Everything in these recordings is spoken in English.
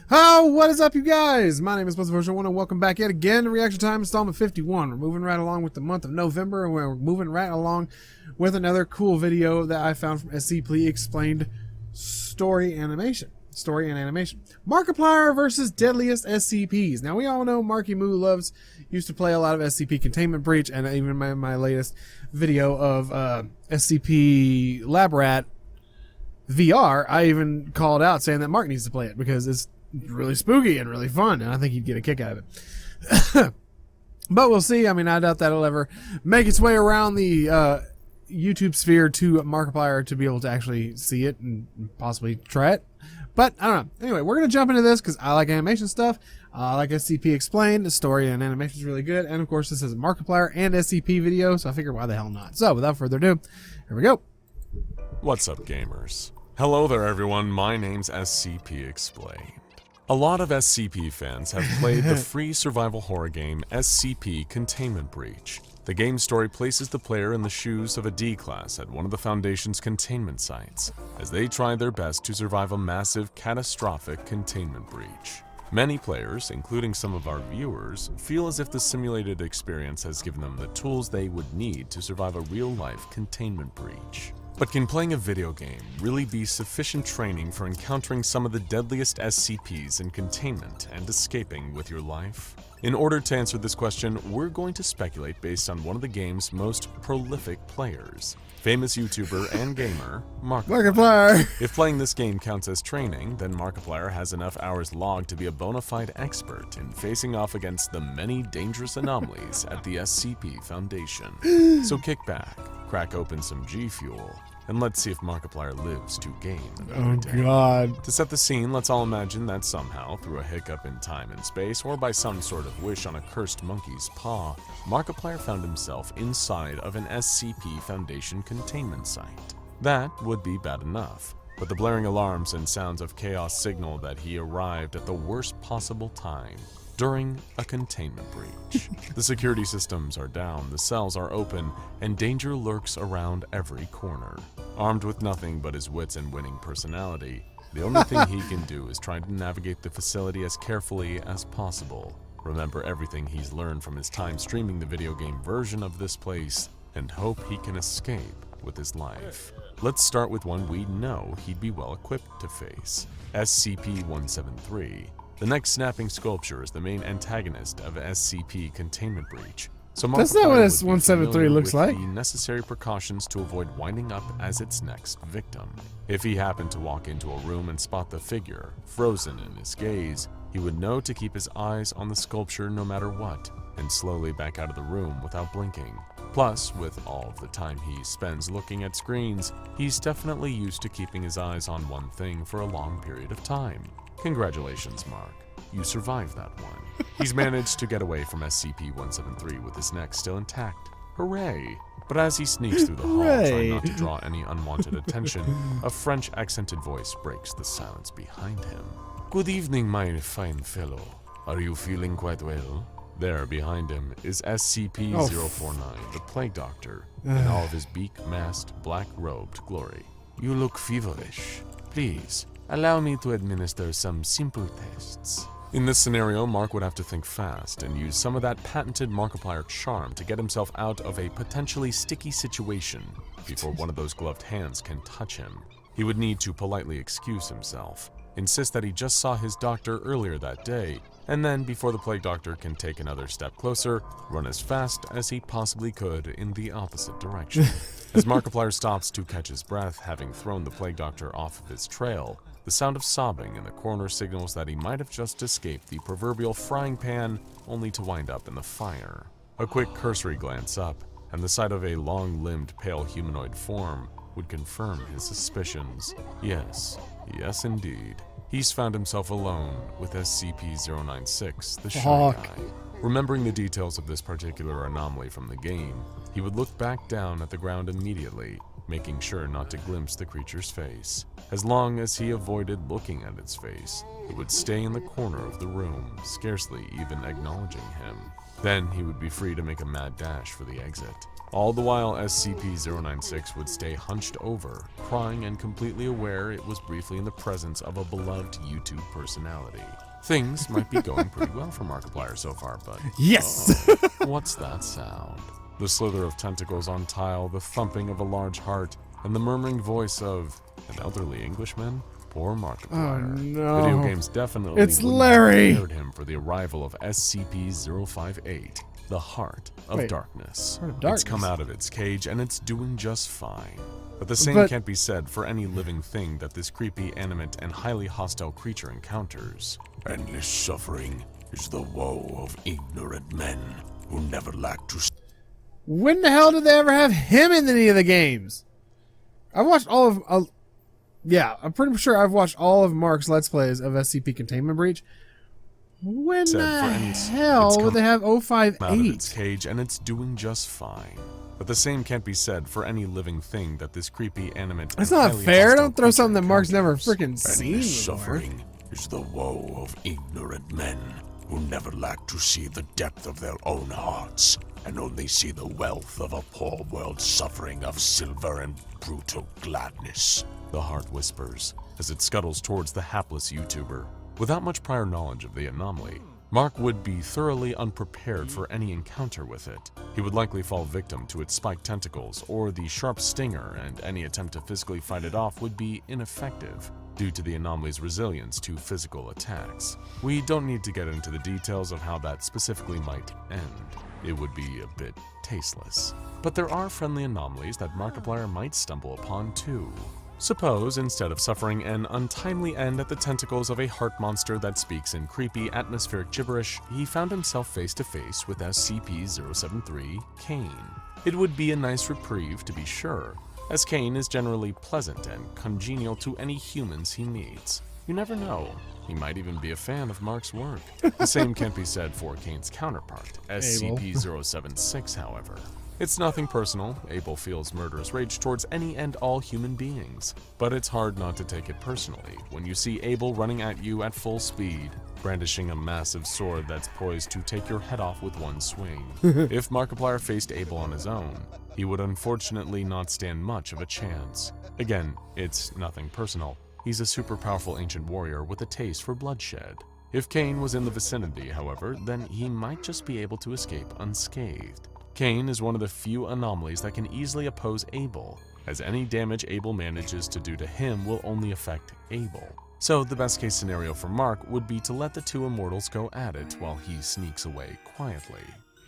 Oh, what is up, you guys? My name is Version1 and welcome back yet again to Reaction Time Installment 51. We're moving right along with the month of November, and we're moving right along with another cool video that I found from SCP Explained Story and Animation. Markiplier versus Deadliest SCPs. Now, we all know Marky Moo used to play a lot of SCP Containment Breach, and even my latest video of SCP Lab Rat VR, I even called out saying that Mark needs to play it because it's really spooky and really fun, and I think he'd get a kick out of it. But we'll see. I mean, I doubt that'll ever make its way around the YouTube sphere to Markiplier to be able to actually see it and possibly try it. But I don't know. Anyway, we're going to jump into this because I like animation stuff. I like SCP Explained. The story and animation is really good. And of course, this is a Markiplier and SCP video, so I figured why the hell not. So without further ado, here we go. What's up, gamers? Hello there, everyone. My name's SCP Explained. A lot of SCP fans have played the free survival horror game SCP Containment Breach. The game's story places the player in the shoes of a D-class at one of the Foundation's containment sites, as they try their best to survive a massive, catastrophic containment breach. Many players, including some of our viewers, feel as if the simulated experience has given them the tools they would need to survive a real-life containment breach. But can playing a video game really be sufficient training for encountering some of the deadliest SCPs in containment and escaping with your life? In order to answer this question, we're going to speculate based on one of the game's most prolific players, famous YouTuber and gamer, Markiplier. If playing this game counts as training, then Markiplier has enough hours logged to be a bona fide expert in facing off against the many dangerous anomalies at the SCP Foundation. So kick back, crack open some G Fuel, and let's see if Markiplier lives to gain another day. God. To set the scene, let's all imagine that somehow, through a hiccup in time and space, or by some sort of wish on a cursed monkey's paw, Markiplier found himself inside of an SCP Foundation containment site. That would be bad enough, but the blaring alarms and sounds of chaos signal that he arrived at the worst possible time. During a containment breach. The security systems are down, the cells are open, and danger lurks around every corner. Armed with nothing but his wits and winning personality, the only thing he can do is try to navigate the facility as carefully as possible, remember everything he's learned from his time streaming the video game version of this place, and hope he can escape with his life. Let's start with one we know he'd be well equipped to face, SCP-173. The neck snapping sculpture is the main antagonist of SCP Containment Breach. So That's not what S173 looks like. The necessary precautions to avoid winding up as its next victim. If he happened to walk into a room and spot the figure, frozen in his gaze, he would know to keep his eyes on the sculpture no matter what, and slowly back out of the room without blinking. Plus, with all of the time he spends looking at screens, he's definitely used to keeping his eyes on one thing for a long period of time. Congratulations, Mark. You survived that one. He's managed to get away from SCP-173 with his neck still intact. Hooray! But as he sneaks through the hall, trying not to draw any unwanted attention, a French accented voice breaks the silence behind him. Good evening, my fine fellow. Are you feeling quite well? There, behind him, is SCP-049, the Plague Doctor, in all of his beak-masked, black-robed glory. You look feverish. Please, allow me to administer some simple tests. In this scenario, Mark would have to think fast and use some of that patented Markiplier charm to get himself out of a potentially sticky situation before one of those gloved hands can touch him. He would need to politely excuse himself, insist that he just saw his doctor earlier that day, and then, before the Plague Doctor can take another step closer, run as fast as he possibly could in the opposite direction. As Markiplier stops to catch his breath, having thrown the Plague Doctor off of his trail, the sound of sobbing in the corner signals that he might have just escaped the proverbial frying pan, only to wind up in the fire. A quick cursory glance up, and the sight of a long-limbed, pale humanoid form would confirm his suspicions. Yes indeed. He's found himself alone with SCP-096, the Shy Guy. Remembering the details of this particular anomaly from the game, he would look back down at the ground immediately, making sure not to glimpse the creature's face. As long as he avoided looking at its face, it would stay in the corner of the room, scarcely even acknowledging him. Then he would be free to make a mad dash for the exit. All the while, SCP-096 would stay hunched over, crying and completely aware it was briefly in the presence of a beloved YouTube personality. Things might be going pretty well for Markiplier so far, but... Yes! What's that sound? The slither of tentacles on tile, the thumping of a large heart, and the murmuring voice of an elderly Englishman? Poor Markiplier. Oh, no. Video games definitely It's wouldn't Larry! have prepared him for the arrival of SCP-058, the Heart of Darkness. Heart of Darkness? It's come out of its cage and it's doing just fine. But the same can't be said for any living thing that this creepy, animate, and highly hostile creature encounters. Endless suffering is the woe of ignorant men who never lack to... When the hell did they ever have him in any of the games? I've watched all of... yeah, I'm pretty sure I've watched all of Mark's Let's Plays of SCP Containment Breach. When the hell would they have Out of 058? its cage and it's doing just fine. But the same can't be said for any living thing that this creepy, animate, That's and not highly fair. hostile Don't throw something that creature Mark's never encounters. freaking seen Endless before. suffering is the woe of ignorant men who never lack to see the depth of their own hearts and only see the wealth of a poor world suffering of silver and brutal gladness. The Heart whispers as it scuttles towards the hapless YouTuber. Without much prior knowledge of the anomaly, Mark would be thoroughly unprepared for any encounter with it. He would likely fall victim to its spiked tentacles or the sharp stinger, and any attempt to physically fight it off would be ineffective due to the anomaly's resilience to physical attacks. We don't need to get into the details of how that specifically might end. It would be a bit tasteless. But there are friendly anomalies that Markiplier might stumble upon too. Suppose, instead of suffering an untimely end at the tentacles of a heart monster that speaks in creepy atmospheric gibberish, he found himself face to face with SCP-073, Kane. It would be a nice reprieve, to be sure, as Kane is generally pleasant and congenial to any humans he meets. You never know, he might even be a fan of Mark's work. The same can't be said for Kane's counterpart, SCP-076, however. It's nothing personal. Abel feels murderous rage towards any and all human beings. But it's hard not to take it personally when you see Abel running at you at full speed, brandishing a massive sword that's poised to take your head off with one swing. If Markiplier faced Abel on his own, he would unfortunately not stand much of a chance. Again, it's nothing personal. He's a super powerful ancient warrior with a taste for bloodshed. If Kane was in the vicinity, however, then he might just be able to escape unscathed. Kane is one of the few anomalies that can easily oppose Abel, as any damage Abel manages to do to him will only affect Abel. So the best case scenario for Mark would be to let the two immortals go at it while he sneaks away quietly.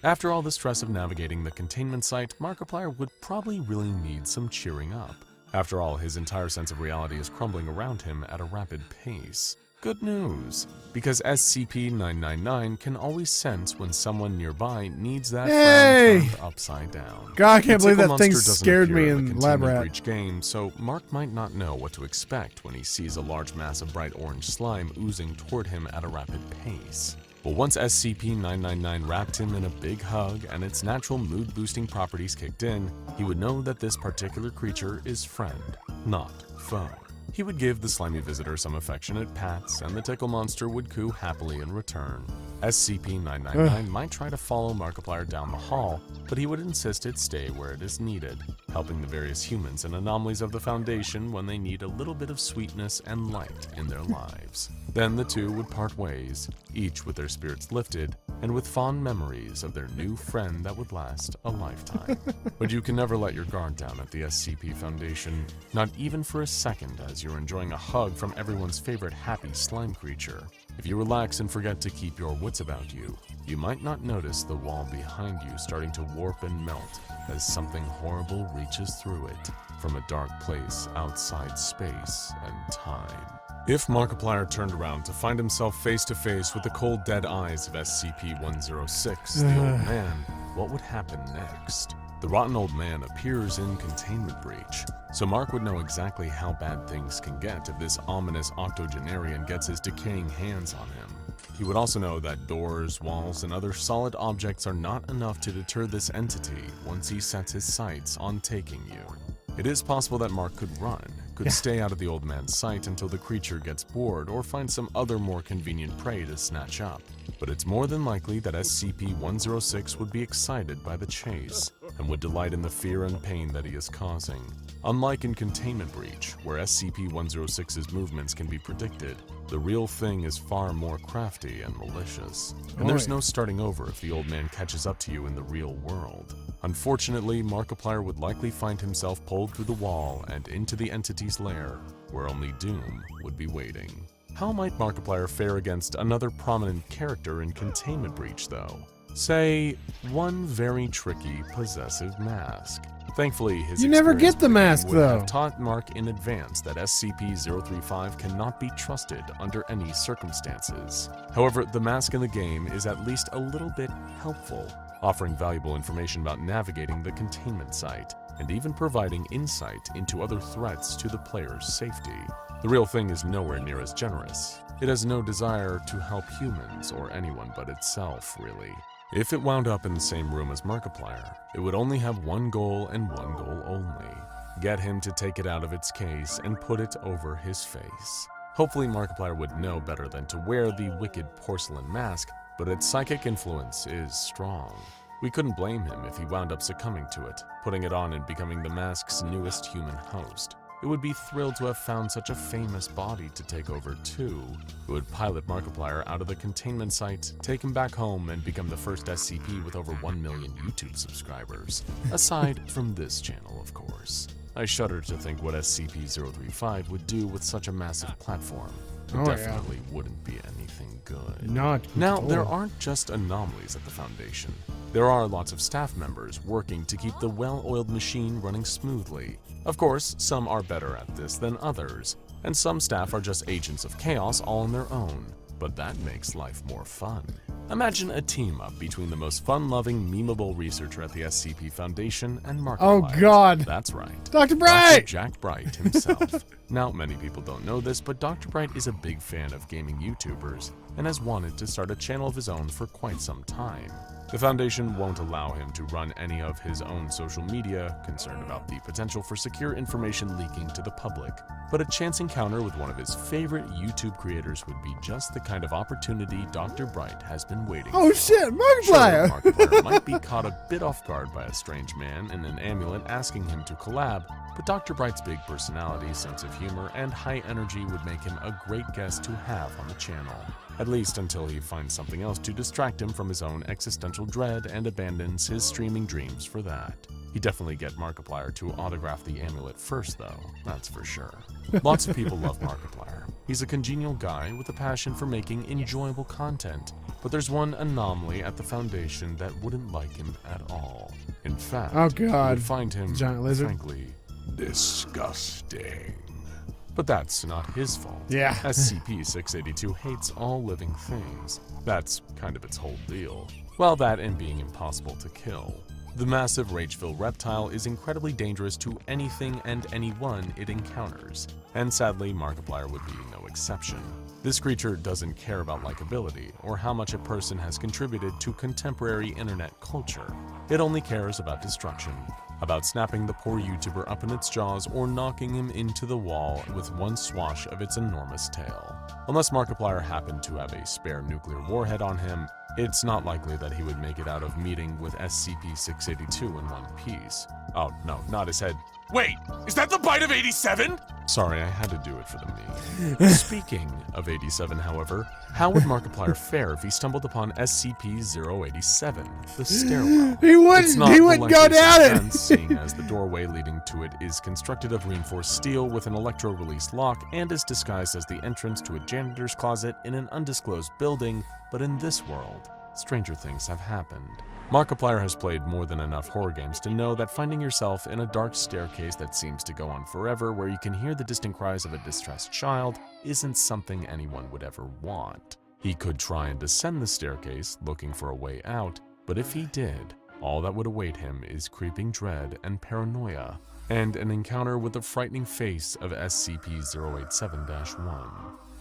After all the stress of navigating the containment site, Markiplier would probably really need some cheering up. After all, his entire sense of reality is crumbling around him at a rapid pace. Good news, because SCP-999 can always sense when someone nearby needs that frown turned upside down. God, I can't The believe tickle that thing monster doesn't scared appear me the in Lab Containment Rat. Breach game, so Mark might not know what to expect when he sees a large mass of bright orange slime oozing toward him at a rapid pace. But once SCP-999 wrapped him in a big hug and its natural mood-boosting properties kicked in, he would know that this particular creature is friend, not foe. He would give the slimy visitor some affectionate pats, and the tickle monster would coo happily in return. SCP-999 might try to follow Markiplier down the hall, but he would insist it stay where it is needed, helping the various humans and anomalies of the Foundation when they need a little bit of sweetness and light in their lives. Then the two would part ways, each with their spirits lifted, and with fond memories of their new friend that would last a lifetime. But you can never let your guard down at the SCP Foundation, not even for a second as you're enjoying a hug from everyone's favorite happy slime creature. If you relax and forget to keep your wits about you, you might not notice the wall behind you starting to warp and melt as something horrible reaches through it from a dark place outside space and time. If Markiplier turned around to find himself face to face with the cold dead eyes of SCP-106, the old man, what would happen next? The rotten old man appears in Containment Breach, so Mark would know exactly how bad things can get if this ominous octogenarian gets his decaying hands on him. He would also know that doors, walls, and other solid objects are not enough to deter this entity once he sets his sights on taking you. It is possible that Mark could run, could stay out of the old man's sight until the creature gets bored or find some other more convenient prey to snatch up. But it's more than likely that SCP-106 would be excited by the chase and would delight in the fear and pain that he is causing. Unlike in Containment Breach, where SCP-106's movements can be predicted, the real thing is far more crafty and malicious. And there's no starting over if the old man catches up to you in the real world. Unfortunately, Markiplier would likely find himself pulled through the wall and into the entity's lair, where only doom would be waiting. How might Markiplier fare against another prominent character in Containment Breach, though? Say, one very tricky, possessive mask. Thankfully, his You never get the mask, would though. have taught Mark in advance that SCP-035 cannot be trusted under any circumstances. However, the mask in the game is at least a little bit helpful, offering valuable information about navigating the containment site, and even providing insight into other threats to the player's safety. The real thing is nowhere near as generous. It has no desire to help humans or anyone but itself, really. If it wound up in the same room as Markiplier, it would only have one goal and one goal only: get him to take it out of its case and put it over his face. Hopefully Markiplier would know better than to wear the wicked porcelain mask, but its psychic influence is strong. We couldn't blame him if he wound up succumbing to it, putting it on and becoming the mask's newest human host. It would be thrilled to have found such a famous body to take over too. It would pilot Markiplier out of the containment site, take him back home, and become the first SCP with over 1 million YouTube subscribers. Aside from this channel, of course. I shudder to think what SCP-035 would do with such a massive platform. It definitely wouldn't be anything good. Now, there aren't just anomalies at the Foundation. There are lots of staff members working to keep the well-oiled machine running smoothly. Of course, some are better at this than others, and some staff are just agents of chaos all on their own. But that makes life more fun. Imagine a team-up between the most fun-loving, memeable researcher at the SCP Foundation and Markiplier. Oh God! That's right. Dr. Bright! Dr. Jack Bright himself. Now, many people don't know this, but Dr. Bright is a big fan of gaming YouTubers and has wanted to start a channel of his own for quite some time. The Foundation won't allow him to run any of his own social media, concerned about the potential for secure information leaking to the public. But a chance encounter with one of his favorite YouTube creators would be just the kind of opportunity Dr. Bright has been waiting for. Oh shit, Markiplier! Sure, Markiplier might be caught a bit off guard by a strange man in an amulet asking him to collab, but Dr. Bright's big personality, sense of humor, and high energy would make him a great guest to have on the channel. At least until he finds something else to distract him from his own existential dread and abandons his streaming dreams for that. He'd definitely get Markiplier to autograph the amulet first, though, that's for sure. Lots of people love Markiplier. He's a congenial guy with a passion for making enjoyable content, but there's one anomaly at the Foundation that wouldn't like him at all. In fact, would find him, giant lizard, frankly, disgusting. But that's not his fault. Yeah. SCP-682 hates all living things. That's kind of its whole deal. Well, that and being impossible to kill. The massive rage-filled reptile is incredibly dangerous to anything and anyone it encounters, and sadly, Markiplier would be no exception. This creature doesn't care about likability or how much a person has contributed to contemporary internet culture. It only cares about destruction, about snapping the poor YouTuber up in its jaws or knocking him into the wall with one swash of its enormous tail. Unless Markiplier happened to have a spare nuclear warhead on him, it's not likely that he would make it out of meeting with SCP-682 in one piece. Oh, no, not his head. Wait, is that the bite of 87? Sorry, I had to do it for the meme. Speaking of 87, however, how would Markiplier fare if he stumbled upon SCP-087, the stairwell? He wouldn't go down it! Seeing as the doorway leading to it is constructed of reinforced steel with an electro-release lock and is disguised as the entrance to a janitor's closet in an undisclosed building, but in this world, stranger things have happened. Markiplier has played more than enough horror games to know that finding yourself in a dark staircase that seems to go on forever where you can hear the distant cries of a distressed child isn't something anyone would ever want. He could try and descend the staircase, looking for a way out, but if he did, all that would await him is creeping dread and paranoia, and an encounter with the frightening face of SCP-087-1.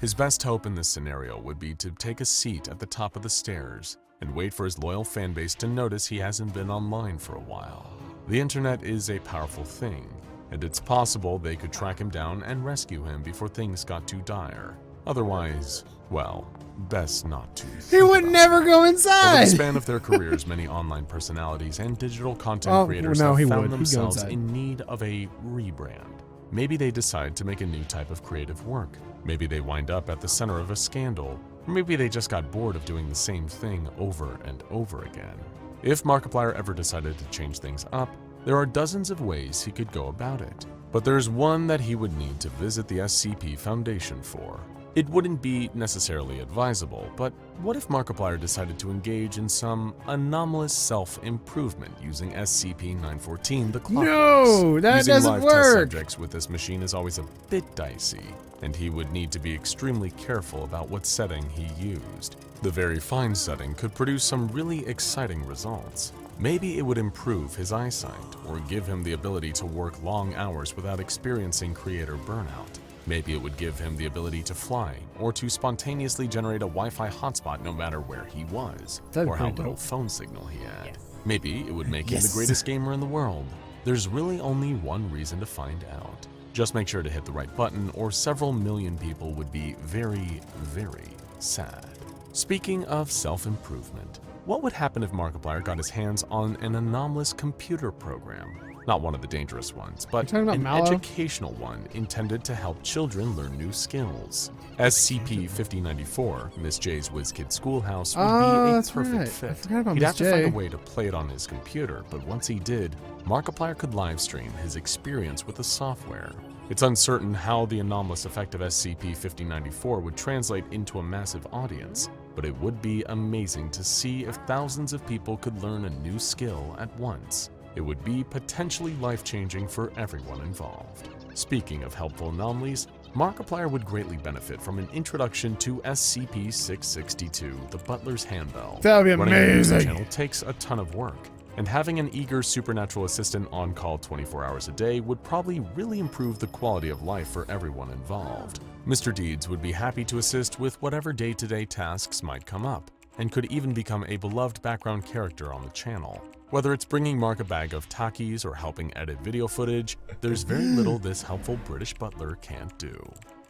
His best hope in this scenario would be to take a seat at the top of the stairs and wait for his loyal fanbase to notice he hasn't been online for a while. The internet is a powerful thing, and it's possible they could track him down and rescue him before things got too dire. Otherwise, well, best not to. He would never go Over inside. the span of their careers, many online personalities and digital content creators no, he have would. found He'd go themselves inside. in need of a rebrand. Maybe they decide to make a new type of creative work. Maybe they wind up at the center of a scandal. Or maybe they just got bored of doing the same thing over and over again. If Markiplier ever decided to change things up, there are dozens of ways he could go about it. But there's one that he would need to visit the SCP Foundation for. It wouldn't be necessarily advisable, but what if Markiplier decided to engage in some anomalous self-improvement using SCP-914, the clock? No, that Using doesn't live test work. subjects with this machine is always a bit dicey, and he would need to be extremely careful about what setting he used. The very fine setting could produce some really exciting results. Maybe it would improve his eyesight, or give him the ability to work long hours without experiencing creator burnout. Maybe it would give him the ability to fly, or to spontaneously generate a Wi-Fi hotspot no matter where he was, That'd be or how pretty little dope. phone signal he had. Yes. Maybe it would make him Yes. the greatest gamer in the world. There's really only one reason to find out. Just make sure to hit the right button, or several million people would be very, very sad. Speaking of self-improvement, what would happen if Markiplier got his hands on an anomalous computer program? Not one of the dangerous ones, but talking about an Mallow? educational one intended to help children learn new skills. SCP-5094, Miss J's WizKid Schoolhouse, would be a that's perfect right. I fit. forgot about He'd Miss have to find J. a way to play it on his computer, but once he did, Markiplier could livestream his experience with the software. It's uncertain how the anomalous effect of SCP-5094 would translate into a massive audience, but it would be amazing to see if thousands of people could learn a new skill at once. It would be potentially life-changing for everyone involved. Speaking of helpful anomalies, Markiplier would greatly benefit from an introduction to SCP-662, the Butler's Handbell. That would be Running a YouTube amazing. channel takes a ton of work, and having an eager supernatural assistant on call 24 hours a day would probably really improve the quality of life for everyone involved. Mr. Deeds would be happy to assist with whatever day-to-day tasks might come up, and could even become a beloved background character on the channel. Whether it's bringing Mark a bag of Takis or helping edit video footage, there's very little this helpful British butler can't do.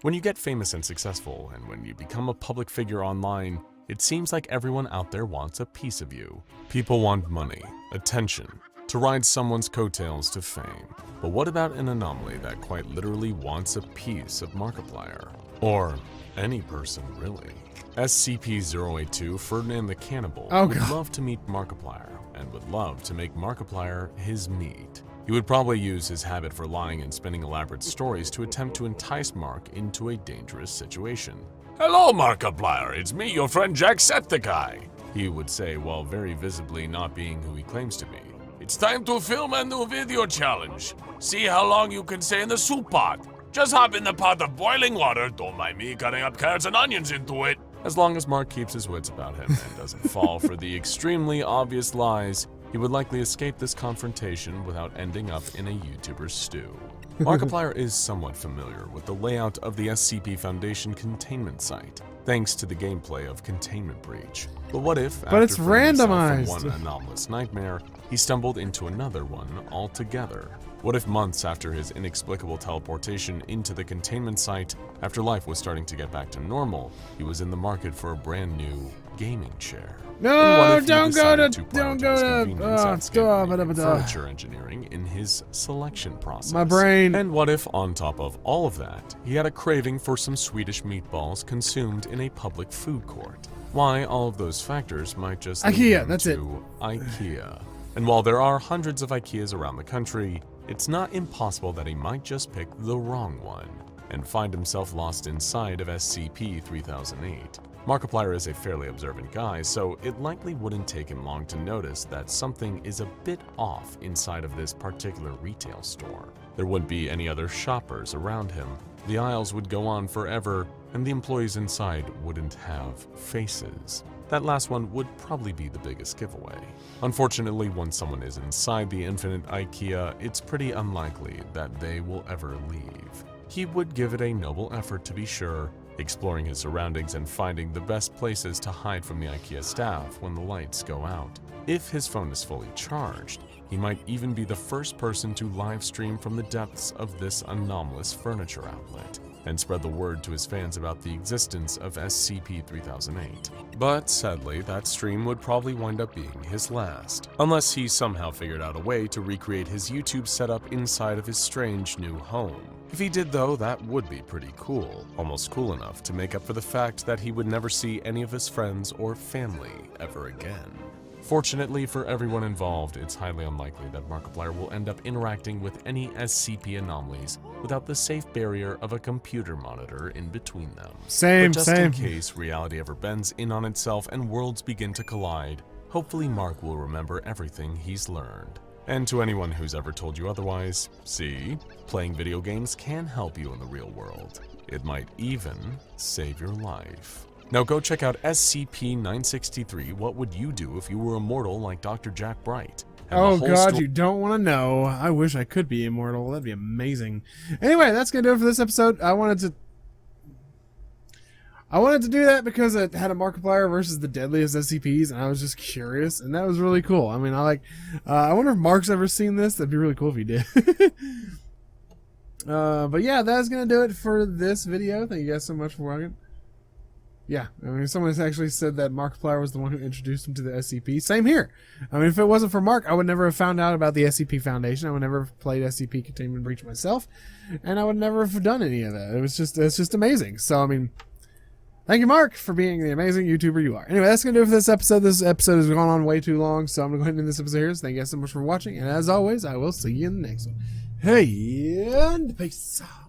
When you get famous and successful, and when you become a public figure online, it seems like everyone out there wants a piece of you. People want money, attention, to ride someone's coattails to fame. But what about an anomaly that quite literally wants a piece of Markiplier? Or any person, really. SCP-082, Ferdinand the Cannibal, Oh, would God. love to meet Markiplier, and would love to make Markiplier his meat. He would probably use his habit for lying and spinning elaborate stories to attempt to entice Mark into a dangerous situation. Hello, Markiplier. It's me, your friend Jacksepticeye. He would say while very visibly not being who he claims to be. It's time to film a new video challenge. See how long you can stay in the soup pot. Just hop in the pot of boiling water. Don't mind me cutting up carrots and onions into it. As long as Mark keeps his wits about him and doesn't fall for the extremely obvious lies, he would likely escape this confrontation without ending up in a YouTuber's stew. Markiplier is somewhat familiar with the layout of the SCP Foundation containment site, thanks to the gameplay of Containment Breach. But what if, But it's after freeing himself randomized. from one anomalous nightmare, he stumbled into another one altogether? What if months after his inexplicable teleportation into the containment site, after life was starting to get back to normal, he was in the market for a brand new gaming chair? And what No, if he don't go decided to, prioritize don't go to, convenience and skip stop, making blah. furniture engineering in his selection process? My brain. And what if, on top of all of that, he had a craving for some Swedish meatballs consumed in a public food court? Why, all of those factors might just lead IKEA, him that's to it. IKEA. And while there are hundreds of IKEAs around the country, it's not impossible that he might just pick the wrong one and find himself lost inside of SCP-3008. Markiplier is a fairly observant guy, so it likely wouldn't take him long to notice that something is a bit off inside of this particular retail store. There wouldn't be any other shoppers around him, the aisles would go on forever, and the employees inside wouldn't have faces. That last one would probably be the biggest giveaway. Unfortunately, once someone is inside the infinite IKEA, it's pretty unlikely that they will ever leave. He would give it a noble effort to be sure, exploring his surroundings and finding the best places to hide from the IKEA staff when the lights go out. If his phone is fully charged, he might even be the first person to live stream from the depths of this anomalous furniture outlet and spread the word to his fans about the existence of SCP-3008. But sadly, that stream would probably wind up being his last, unless he somehow figured out a way to recreate his YouTube setup inside of his strange new home. If he did though, that would be pretty cool, almost cool enough to make up for the fact that he would never see any of his friends or family ever again. Fortunately for everyone involved, it's highly unlikely that Markiplier will end up interacting with any SCP anomalies without the safe barrier of a computer monitor in between them. Same. But just in case reality ever bends in on itself and worlds begin to collide, hopefully Mark will remember everything he's learned. And to anyone who's ever told you otherwise, see, playing video games can help you in the real world. It might even save your life. Now go check out SCP-963, What Would You Do If You Were Immortal Like Dr. Jack Bright? Oh god, you don't want to know. I wish I could be immortal. That'd be amazing. Anyway, that's going to do it for this episode. I wanted to do that because it had a Markiplier versus the Deadliest SCPs, and I was just curious, and that was really cool. I mean, I wonder if Mark's ever seen this. That'd be really cool if he did. But yeah, that's going to do it for this video. Thank you guys so much for watching. Yeah, I mean, someone actually said that Markiplier was the one who introduced him to the SCP. Same here. I mean, if it wasn't for Mark, I would never have found out about the SCP Foundation. I would never have played SCP Containment Breach myself, and I would never have done any of that. It's just amazing. So, I mean, thank you, Mark, for being the amazing YouTuber you are. Anyway, that's going to do it for this episode. This episode has gone on way too long, so I'm going to go ahead and end this episode here. So thank you guys so much for watching, and as always, I will see you in the next one. Hey, and peace out.